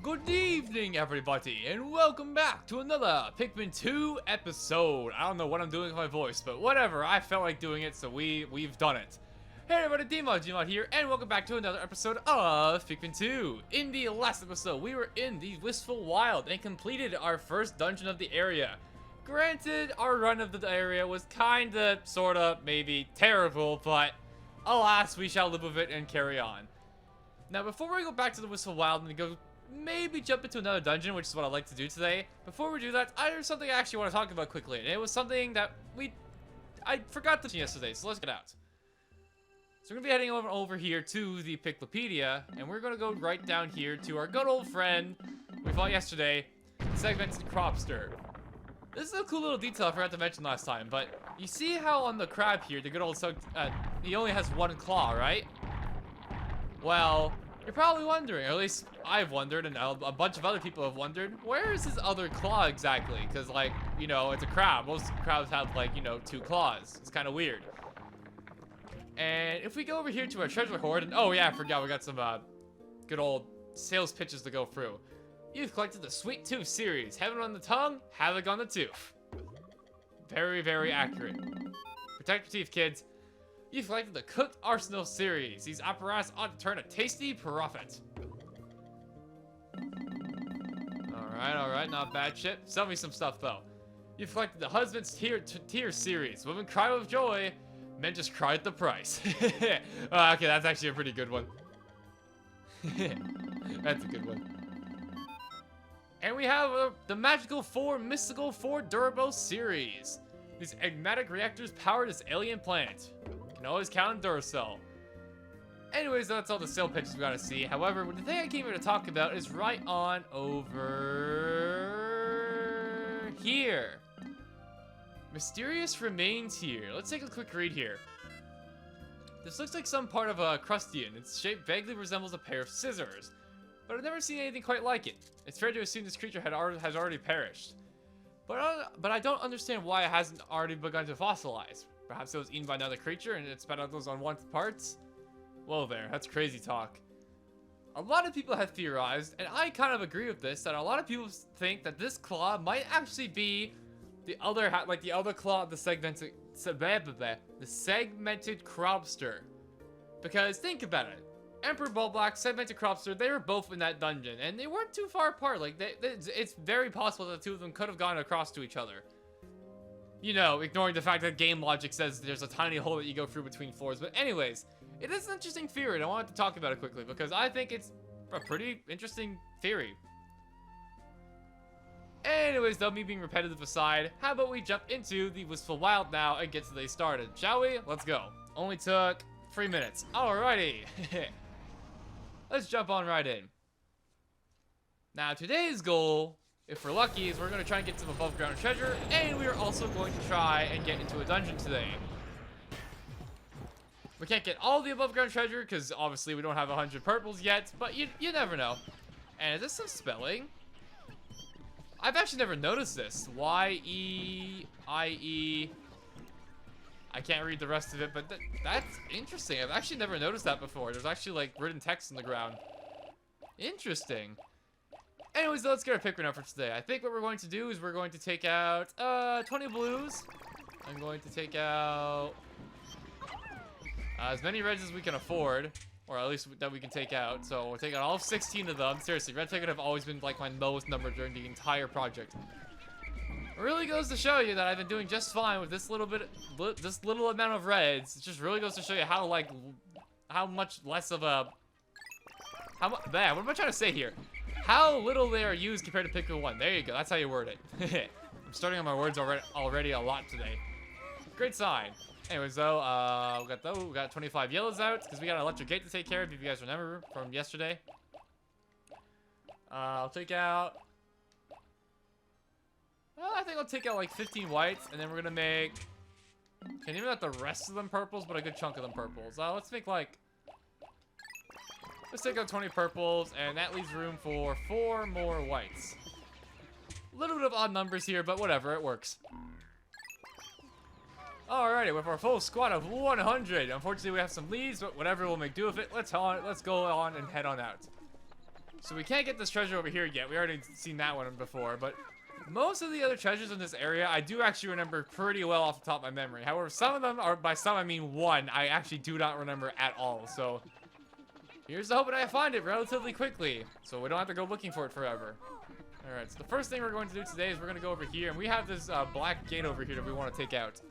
Good evening, everybody, and welcome back to another Pikmin 2 episode. I don't know what I'm doing with my voice, but whatever. I felt like doing it, so we've done it. Hey everybody, Gmod here, and welcome back to another episode of Pikmin 2. In the last episode, we were in the Wisftul Wild and completed our first dungeon of the area. Granted, our run of the area was kinda, sorta, maybe terrible, but alas, we shall live with it and carry on. Now, before we go back to the Wisftul Wild and go maybe jump into another dungeon, which is what I'd like to do today, before we do that, there's something I actually want to talk about quickly, and it was something that I forgot to mention yesterday, so let's get out. So we're going to be heading over here to the Piklopedia, and we're going to go right down here to our good old friend we fought yesterday, Segmented Cropster. This is a cool little detail I forgot to mention last time, but you see how on the crab here, the good old he only has one claw, right? Well, you're probably wondering, or at least I've wondered, and a bunch of other people have wondered, where is his other claw exactly? Because, like, you know, it's a crab. Most crabs have, like, you know, two claws. It's kind of weird. And if we go over here to our treasure hoard, and oh yeah, I forgot we got some good old sales pitches to go through. You've collected the Sweet Tooth series. Have it on the tongue, have it on the tooth. Very, very accurate. Protect your teeth, kids. You've collected the Cooked Arsenal series. These apparatus ought to turn a tasty profit. Alright, not bad shit. Sell me some stuff, though. You've collected the Husband's Tear series. Women cry with joy, men just cry at the price. Okay, that's actually a pretty good one. That's a good one. And we have the Magical 4 Mystical 4 Durabo series. These enigmatic reactors power this alien planet. Can always count on Duracell. Anyways, that's all the sale pitches we gotta see. However, the thing I came here to talk about is right on over here. Mysterious remains here. Let's take a quick read here. This looks like some part of a crustacean. Its shape vaguely resembles a pair of scissors, but I've never seen anything quite like it. It's fair to assume this creature has already perished. But I don't understand why it hasn't already begun to fossilize. Perhaps it was eaten by another creature and it spat out those unwanted parts? Whoa there, that's crazy talk. A lot of people have theorized, and I kind of agree with this, that a lot of people think that this claw might actually be the other claw of the segmented Cropster. Because think about it. Emperor Bullblack, Segmented Cropster, they were both in that dungeon, and they weren't too far apart. Like, it's very possible that the two of them could have gone across to each other. You know, ignoring the fact that game logic says there's a tiny hole that you go through between floors. But anyways, it is an interesting theory, and I wanted to talk about it quickly, because I think it's a pretty interesting theory. Anyways, though, me being repetitive aside, how about we jump into the Wisftul Wild now and get today started, shall we? Let's go. Only took 3 minutes. Alrighty. Let's jump on right in. Now, today's goal, if we're lucky, is we're going to try and get some above ground treasure, and we are also going to try and get into a dungeon today. We can't get all the above ground treasure, because obviously we don't have 100 purples yet, but you never know. And is this some spelling? I've actually never noticed this. Y-E-I-E. I can't read the rest of it, but that's interesting. I've actually never noticed that before. There's actually, like, written text on the ground. Interesting. Anyways, let's get our Pikmin out for today. I think what we're going to do is we're going to take out 20 blues. I'm going to take out as many reds as we can afford, or at least that we can take out. So we'll take out all 16 of them. Seriously, red ticket have always been like my lowest number during the entire project. It really goes to show you that I've been doing just fine with this little amount of reds. It just really goes to show you how much less of a what am I trying to say here? How little they are used compared to Pikmin 1. There you go. That's how you word it. I'm starting on my words already a lot today. Great sign. Anyways, though, we got 25 yellows out because we got an electric gate to take care of. If you guys remember from yesterday, I'll take out. I think I'll take out like 15 whites, and then we're gonna make. Can't even not the rest of them purples, but a good chunk of them purples. Let's take out 20 purples, and that leaves room for 4 more whites. A little bit of odd numbers here, but whatever, it works. Alrighty, with our full squad of 100. Unfortunately, we have some leads, but whatever, we'll make do with it. Let's go on and head on out. So we can't get this treasure over here yet. We already seen that one before, but most of the other treasures in this area, I do actually remember pretty well off the top of my memory. However, some of them, or by some I mean one, I actually do not remember at all. So here's the hope that I find it relatively quickly, so we don't have to go looking for it forever. Alright, so the first thing we're going to do today is we're going to go over here, and we have this black gate over here that we want to take out.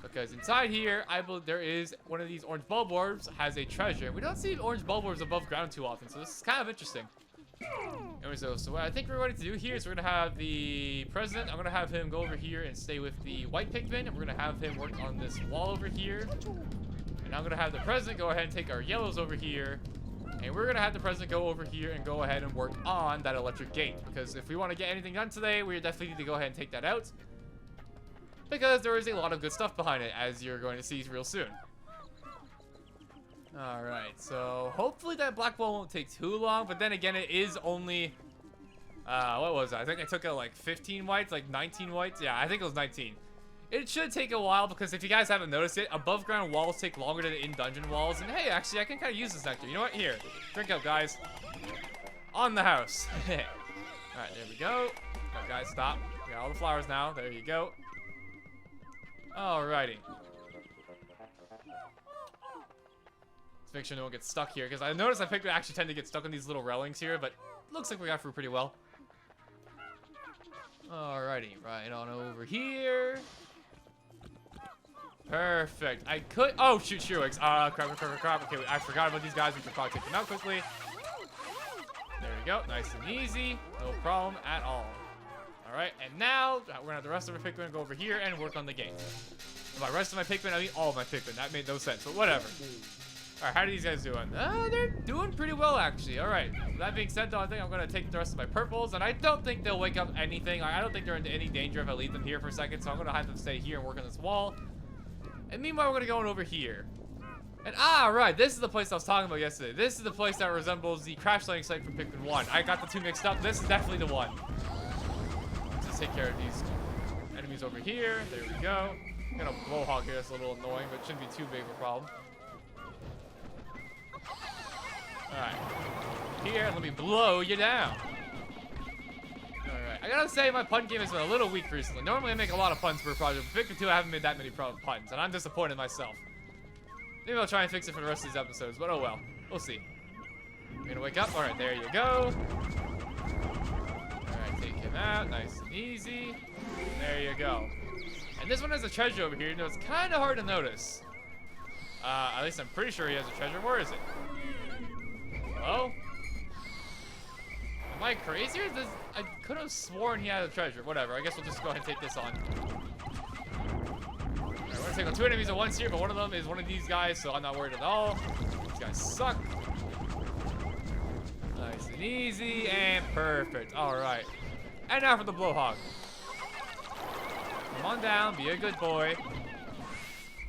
Because inside here, I believe there is one of these orange bulb orbs has a treasure. We don't see orange bulb orbs above ground too often, so this is kind of interesting. Anyway, so what I think we're going to do here is we're going to have the president. I'm going to have him go over here and stay with the white Pikmin, and we're going to have him work on this wall over here. And I'm going to have the president go ahead and take our yellows over here. And we're going to have the president go over here and go ahead and work on that electric gate. Because if we want to get anything done today, we definitely need to go ahead and take that out. Because there is a lot of good stuff behind it, as you're going to see real soon. Alright, so hopefully that black wall won't take too long. But then again, it is only... what was that? I think I took out like 15 whites, like 19 whites. Yeah, I think it was 19. It should take a while because if you guys haven't noticed it, above ground walls take longer than in-dungeon walls. And hey, actually, I can kind of use this nectar. You know what? Here, drink up, guys. On the house. Alright, there we go. Oh, guys, stop. We got all the flowers now. There you go. Alrighty. Let's make sure no one gets stuck here, because I noticed I actually tend to get stuck on these little railings here, but looks like we got through pretty well. Alrighty, right on over here. Perfect. I could. Oh shoot, Shearwigs. Crap. Okay, I forgot about these guys. We should probably take them out quickly. There we go. Nice and easy. No problem at all. Alright, and now we're gonna have the rest of our Pikmin go over here and work on the gate. And by rest of my Pikmin, I mean all of my Pikmin. That made no sense, but whatever. Alright, how are these guys doing? They're doing pretty well, actually. Alright, that being said, though, I think I'm gonna take the rest of my purples, and I don't think they'll wake up anything. I don't think they're in any danger if I leave them here for a second, so I'm gonna have them stay here and work on this wall. And meanwhile, we're gonna go on over here. And right, this is the place I was talking about yesterday. This is the place that resembles the crash landing site from Pikmin 1. I got the two mixed up. This is definitely the one. Let's take care of these enemies over here. There we go. I'm gonna blowhog here. That's a little annoying, but it shouldn't be too big of a problem. Alright. Here, let me blow you down. Alright. I gotta say, my pun game has been a little weak recently. Normally, I make a lot of puns per project, but Pikmin 2, I haven't made that many puns, and I'm disappointed in myself. Maybe I'll try and fix it for the rest of these episodes, but oh well. We'll see. You're gonna wake up. Alright, there you go. Alright, take him out. Nice and easy. There you go. And this one has a treasure over here. You know, it's kind of hard to notice. At least I'm pretty sure he has a treasure. Where is it? Hello? Am I crazy or this? I could have sworn he had a treasure. Whatever. I guess we'll just go ahead and take this on. Alright, we're gonna take on two enemies at once here, but one of them is one of these guys, so I'm not worried at all. These guys suck. Nice and easy and perfect. Alright. And now for the blowhog. Come on down, be a good boy.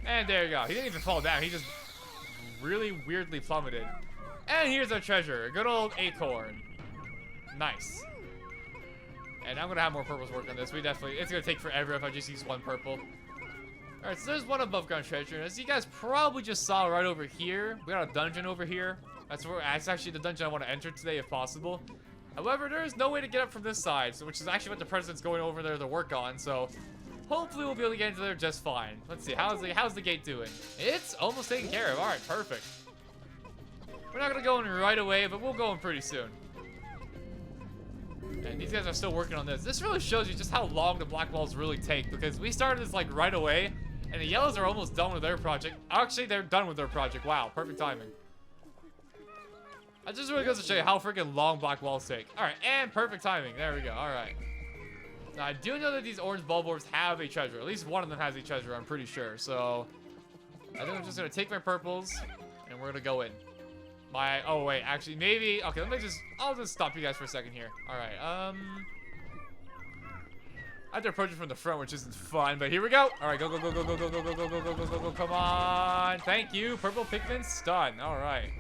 And there you go. He didn't even fall down. He just really weirdly plummeted. And here's our treasure. A good old acorn. Nice. And I'm going to have more purples work on this. It's going to take forever if I just use one purple. Alright, so there's one above ground treasure. As you guys probably just saw right over here, we got a dungeon over here. That's actually the dungeon I want to enter today if possible. However, there is no way to get up from this side, which is actually what the president's going over there to work on, so hopefully we'll be able to get into there just fine. Let's see, how's the gate doing? It's almost taken care of. Alright, perfect. We're not going to go in right away, but we'll go in pretty soon. And these guys are still working on this. This really shows you just how long the black walls really take, because we started this like right away, and the yellows are almost done with their project. Actually, they're done with their project. Wow, perfect timing. That just really goes to show you how freaking long black walls take. Alright, and perfect timing. There we go. Alright. Now, I do know that these orange bulb orbs have a treasure. At least one of them has a treasure, I'm pretty sure. So, I think I'm just going to take my purples, and we're going to go in. Oh, wait. Actually, maybe... Okay, I'll just stop you guys for a second here. Alright, I have to approach it from the front, which isn't fun, but here we go. Alright, go. Come on. Thank you. Purple Pikmin stun. Alright.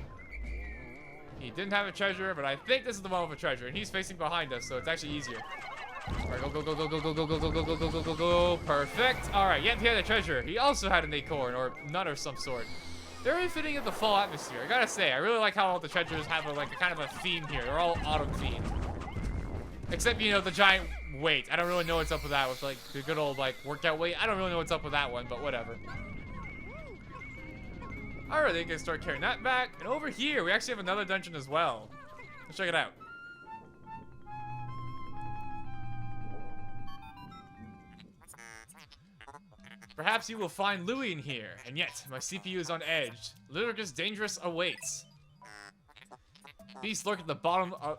He didn't have a treasure, but I think this is the one with a treasure, and he's facing behind us, so it's actually easier. Alright, go. Perfect. Alright, yep, he had a treasure. He also had an acorn, or nut of some sort. Very fitting of the fall atmosphere. I gotta say, I really like how all the treasures have a kind of a theme here. They're all autumn themed. Except, you know, the giant weight. I don't really know what's up with that. With like the good old like workout weight. I don't really know what's up with that one, but whatever. Alright, they can start carrying that back. And over here, we actually have another dungeon as well. Let's check it out. Perhaps you will find Louie in here, and yet my CPU is on edge. Ludicrous dangerous awaits. Beasts lurk at the bottom of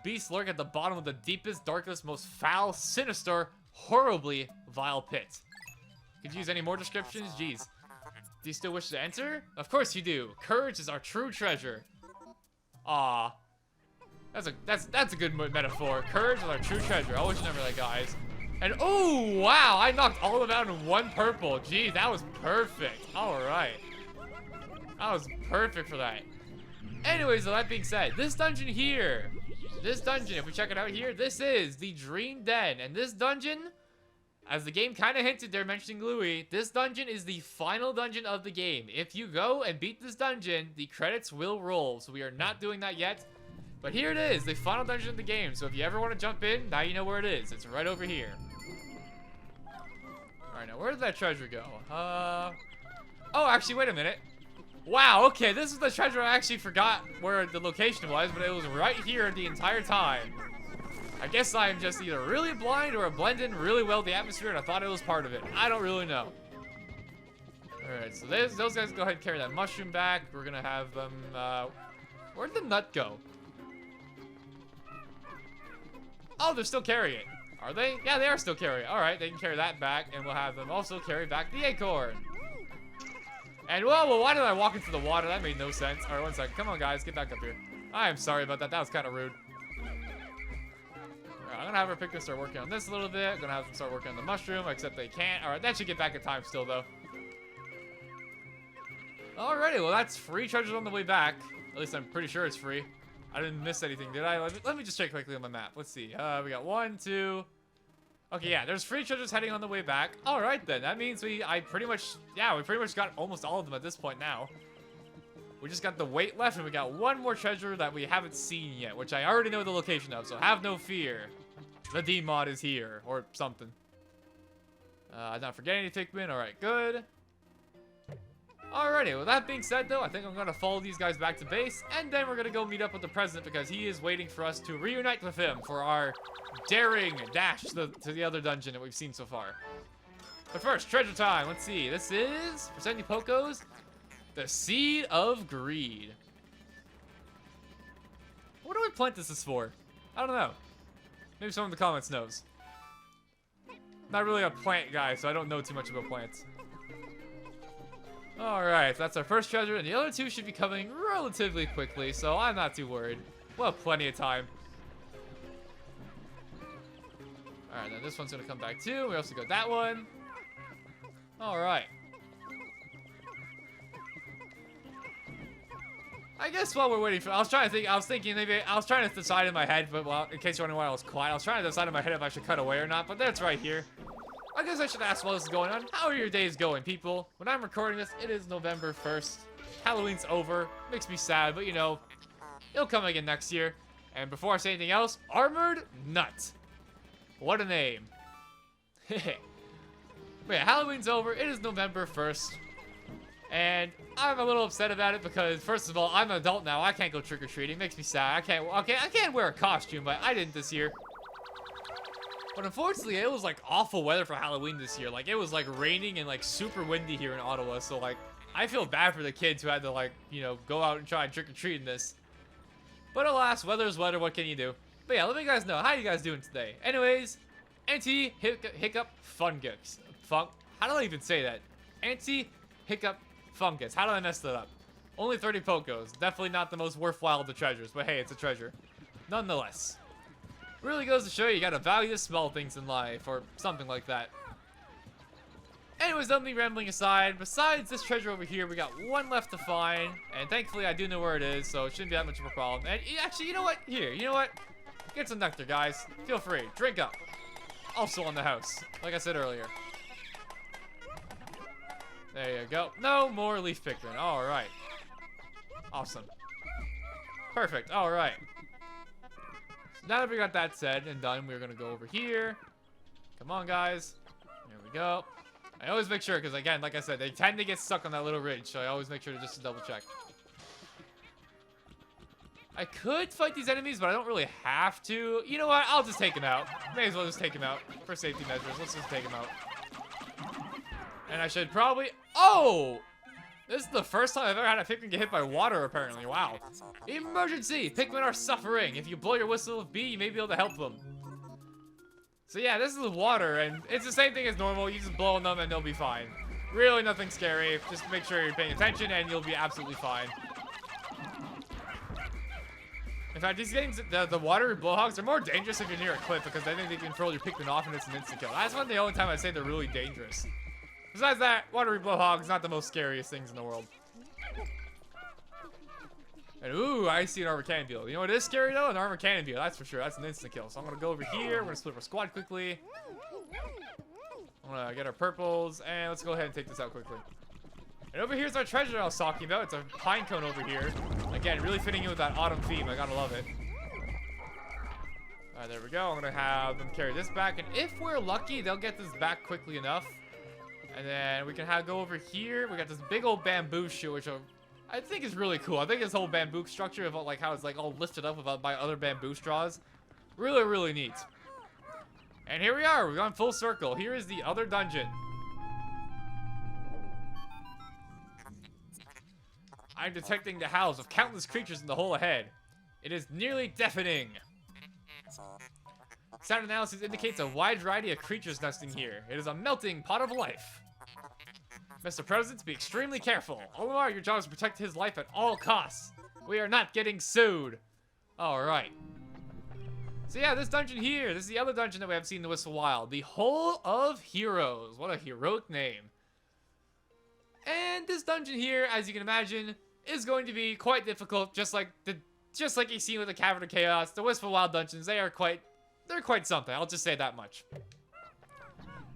beasts lurk at the bottom of the deepest, darkest, most foul, sinister, horribly vile pit. Could you use any more descriptions? Jeez. Do you still wish to enter? Of course you do. Courage is our true treasure. Aw. That's a good metaphor. Courage is our true treasure. I always remember that, guys. And oh wow, I knocked all of them out in one purple. Geez, that was perfect. Alright. That was perfect for that. Anyways, with that being said, this dungeon here, if we check it out here, this is the Dream Den. And this dungeon, as the game kind of hinted, they're mentioning Louie, this dungeon is the final dungeon of the game. If you go and beat this dungeon, the credits will roll. So we are not doing that yet. But here it is, the final dungeon of the game. So if you ever want to jump in, now you know where it is. It's right over here. Alright, now where did that treasure go? Oh, actually, wait a minute. Wow, okay, this is the treasure. I actually forgot where the location was, but it was right here the entire time. I guess I'm just either really blind or blend in really well with the atmosphere and I thought it was part of it. I don't really know. Alright, so those guys go ahead and carry that mushroom back. We're gonna have them, where'd the nut go? Oh, they're still carrying it. Are they? Yeah, they are still carrying it. Alright, they can carry that back, and we'll have them also carry back the acorn. And, well, why did I walk into the water? That made no sense. Alright, one second. Come on, guys. Get back up here. I am sorry about that. That was kind of rude. Alright, I'm gonna have our Pikmin start working on this a little bit. I'm gonna have them start working on the mushroom, except they can't. Alright, that should get back in time still, though. Alrighty, well, that's free treasures on the way back. At least I'm pretty sure it's free. I didn't miss anything, did I? Let me just check quickly on the map. Let's see. We got 1, 2. Okay, yeah, there's free treasures heading on the way back. All right, then. That means we pretty much got almost all of them at this point now. We just got the weight left, and we got one more treasure that we haven't seen yet, which I already know the location of, so have no fear. The D-mod is here, or something. I'm not forgetting any Pikmin. All right, good. Alrighty, with that being said, though, I think I'm going to follow these guys back to base, and then we're going to go meet up with the president because he is waiting for us to reunite with him for our daring dash to the other dungeon that we've seen so far. But first, treasure time. Let's see. This is, for 70 Pokos, the Seed of Greed. What do I plant this is for? I don't know. Maybe someone in the comments knows. Not really a plant guy, so I don't know too much about plants. Alright, so that's our first treasure, and the other two should be coming relatively quickly, so I'm not too worried. We'll have plenty of time. Alright, then this one's gonna come back too. We also got that one. Alright. I guess while we're waiting for, I was trying to decide in my head, but well, in case you're wondering why I was quiet, I was trying to decide in my head if I should cut away or not, but that's right here. I guess I should ask while this is going on. How are your days going, people? When I'm recording this, it is November 1st. Halloween's over. Makes me sad, but you know, it'll come again next year. And before I say anything else, Armored Nut. What a name. But yeah, Halloween's over. It is November 1st. And I'm a little upset about it because, first of all, I'm an adult now. I can't go trick-or-treating. It makes me sad. I can't wear a costume, but I didn't this year. But unfortunately, it was like awful weather for Halloween this year. Like, it was like raining and like super windy here in Ottawa. So like, I feel bad for the kids who had to like, you know, go out and try and trick-or-treat in this. But alas, weather is weather. What can you do? But yeah, let me guys know. How you guys doing today? Anyways, anti-hiccup fungus. How do I even say that? Anti-hiccup fungus. How did I mess that up? Only 30 Pokos. Definitely not the most worthwhile of the treasures. But hey, it's a treasure. Nonetheless. Really goes to show you gotta value the small things in life, or something like that. Anyways, don't be rambling aside. Besides this treasure over here, we got one left to find, and thankfully I do know where it is, so it shouldn't be that much of a problem. And actually, you know what? Here, you know what? Get some nectar, guys. Feel free. Drink up. Also on the house, like I said earlier. There you go. No more leaf Pikmin. All right. Awesome. Perfect. All right. So now that we got that said and done, we're going to go over here. Come on, guys. There we go. I always make sure, because again, like I said, they tend to get stuck on that little ridge, so I always make sure to just double check. I could fight these enemies, but I don't really have to. You know what? I'll just take them out. May as well just take them out for safety measures. Let's just take them out. And I should probably... Oh! This is the first time I've ever had a Pikmin get hit by water, apparently. Wow. Emergency! Pikmin are suffering. If you blow your whistle with B, you may be able to help them. So yeah, this is water, and it's the same thing as normal. You just blow on them and they'll be fine. Really nothing scary. Just make sure you're paying attention and you'll be absolutely fine. In fact, these games, the water blowhogs are more dangerous if you're near a cliff because I think they control your Pikmin off and it's an instant kill. That's one of the only time I say they're really dangerous. Besides that, watery blowhogs, not the most scariest things in the world. And ooh, I see an armor cannon beetle. You know what is scary though? An armor cannon beetle, that's for sure. That's an instant kill. So I'm gonna go over here. We're gonna split our squad quickly. I'm gonna get our purples and let's go ahead and take this out quickly. And over here's our treasure I was talking about. It's a pine cone over here. Again, really fitting in with that autumn theme. I gotta love it. Alright, there we go. I'm gonna have them carry this back. And if we're lucky, they'll get this back quickly enough. And then we can go over here. We got this big old bamboo shoe, which I think is really cool. I think this whole bamboo structure of like how it's like all lifted up by other bamboo straws. Really, really neat. And here we are. We've gone full circle. Here is the other dungeon. I'm detecting the howls of countless creatures in the hole ahead. It is nearly deafening. Sound analysis indicates a wide variety of creatures nesting here. It is a melting pot of life. Mr. President, be extremely careful. Olimar, your job is to protect his life at all costs. We are not getting sued. Alright. So yeah, this dungeon here, this is the other dungeon that we have seen in the Wisftul Wild. The Hole of Heroes. What a heroic name. And this dungeon here, as you can imagine, is going to be quite difficult, just like you've seen with the Cavern of Chaos. The Wisftul Wild dungeons, they're quite something. I'll just say that much.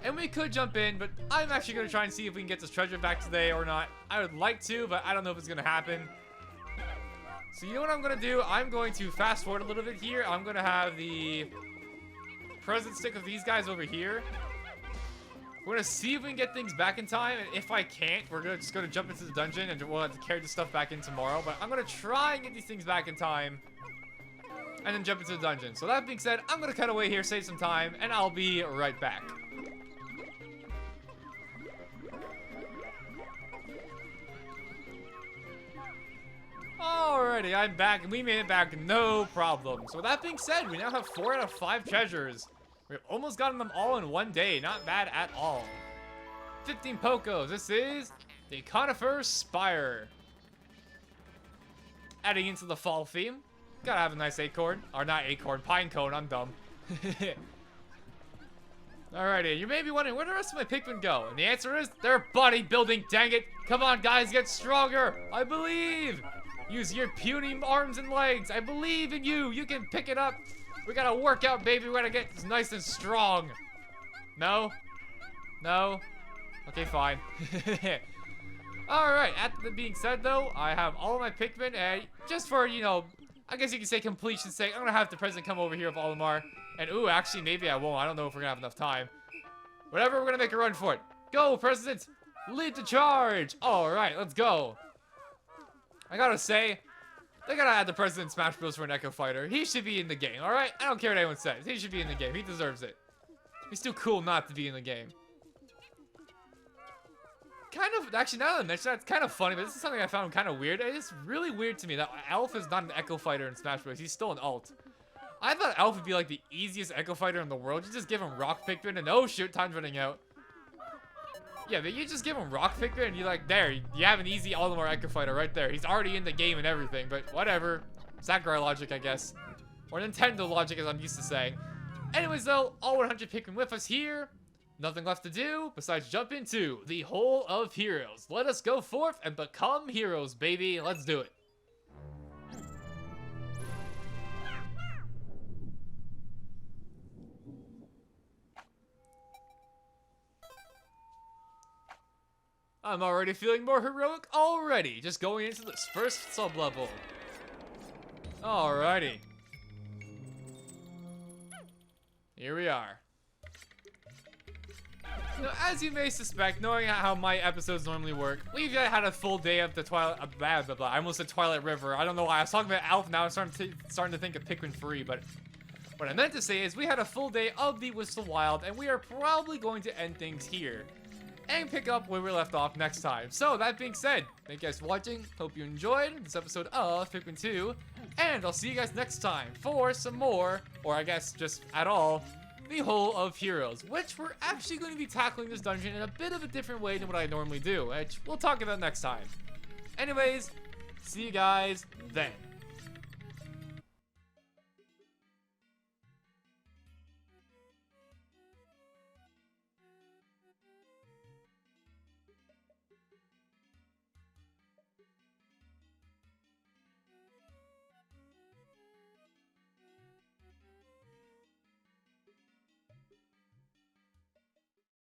And we could jump in, but I'm actually going to try and see if we can get this treasure back today or not. I would like to, but I don't know if it's going to happen. So you know what I'm going to do? I'm going to fast forward a little bit here. I'm going to have the present stick of these guys over here. We're going to see if we can get things back in time. And if I can't, we're just going to jump into the dungeon and we'll have to carry the stuff back in tomorrow. But I'm going to try and get these things back in time. And then jump into the dungeon. So that being said, I'm going to cut away here, save some time, and I'll be right back. Alrighty, I'm back, and we made it back, no problem. So with that being said, we now have 4 out of 5 treasures. We've almost gotten them all in one day, not bad at all. 15 Pokos, this is the Conifer Spire. Adding into the fall theme. Gotta have a nice acorn, or not acorn, pine cone, I'm dumb. Alrighty, you may be wondering, where the rest of my Pikmin go? And the answer is, they're bodybuilding, dang it. Come on guys, get stronger, I believe. Use your puny arms and legs. I believe in you. You can pick it up. We gotta work out, baby. We gotta get nice and strong. No? No? Okay, fine. Alright, after that being said, though, I have all of my Pikmin, and just for, you know, I guess you could say completion's sake, I'm gonna have the president come over here with Olimar. And, ooh, actually, maybe I won't. I don't know if we're gonna have enough time. Whatever, we're gonna make a run for it. Go, President! Lead the charge! Alright, let's go. I gotta say, they gotta add the President in Smash Bros. For an Echo Fighter. He should be in the game, alright? I don't care what anyone says. He should be in the game. He deserves it. He's too cool not to be in the game. Kind of, actually, now that I mention that, it's kind of funny, but this is something I found kind of weird. It's really weird to me that Elf is not an Echo Fighter in Smash Bros. He's still an alt. I thought Elf would be like the easiest Echo Fighter in the world. You just give him Rock Pikmin and oh shoot, time's running out. Yeah, but you just give him Rock Pikmin and you're like, there, you have an easy Olimar Echo Fighter right there. He's already in the game and everything, but whatever. Sakurai logic, I guess. Or Nintendo logic, as I'm used to saying. Anyways, though, all 100 Pikmin with us here. Nothing left to do besides jump into the Hole of Heroes. Let us go forth and become heroes, baby. Let's do it. I'm already feeling more heroic already, just going into this first sub-level. Alrighty. Here we are. Now, as you may suspect, knowing how my episodes normally work, we've had a full day of the Twilight, I almost said Twilight River. I don't know why. I was talking about Alpha, now I'm starting to think of Pikmin 3, but what I meant to say is we had a full day of the Wisftul Wild, and we are probably going to end things here and pick up where we left off next time. So, that being said, thank you guys for watching. Hope you enjoyed this episode of Pikmin 2, and I'll see you guys next time for some more, or I guess just at all, the Hole of Heroes, which we're actually going to be tackling this dungeon in a bit of a different way than what I normally do, which we'll talk about next time. Anyways, see you guys then.